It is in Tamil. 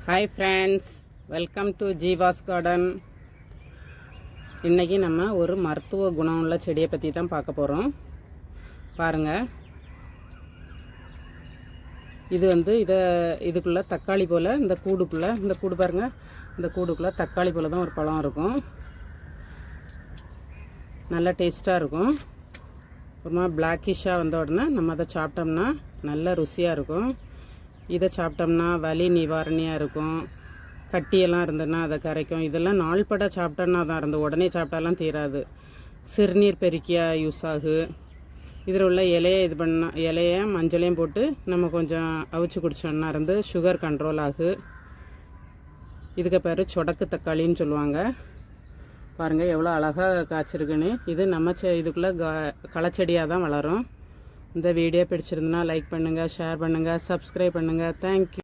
Hi friends, welcome to Jeeva's garden. இன்றைக்கி நம்ம ஒரு மருத்துவ குணம் உள்ள செடியை பற்றி தான் பார்க்க போகிறோம். பாருங்கள், இது இதுக்குள்ளே தக்காளி போல் இந்த கூடு பாருங்கள், இந்த கூடுக்குள்ளே தக்காளி போல் தான் ஒரு பழம் இருக்கும். நல்லா டேஸ்ட்டாக இருக்கும். ஒரு மாதிரி பிளாக்கிஷாக வந்த உடனே நம்ம அதை சாப்பிட்டோம்னா நல்ல ருசியாக இருக்கும். இதை சாப்பிட்டோம்னா வலி நிவாரணியாக இருக்கும். கட்டியெல்லாம் இருந்ததுன்னா அதை கரைக்கும். இதெல்லாம் நாள்பட சாப்பிட்டோன்னா தான் இருந்து உடனே சாப்பிட்டாலாம் தீராது. சிறுநீர் பெருக்கியாக யூஸ் ஆகு. இதில் உள்ள இலையை மஞ்சளையும் போட்டு நம்ம கொஞ்சம் அவிச்சு குடிச்சோன்னா இருந்து சுகர் கண்ட்ரோல் ஆகு. இதுக்கு பேர் சொடக்கு தக்காளின்னு சொல்லுவாங்க. பாருங்கள் எவ்வளோ அழகாக காய்ச்சிருக்குன்னு. இது நம்ம இதுக்குள்ளே களச்செடியாக தான் வளரும். இந்த வீடியோ பிடிச்சிருந்துன்னா லைக் பண்ணுங்கள், ஷேர் பண்ணுங்கள், சப்ஸ்கிரைப் பண்ணுங்கள். தேங்க்யூ.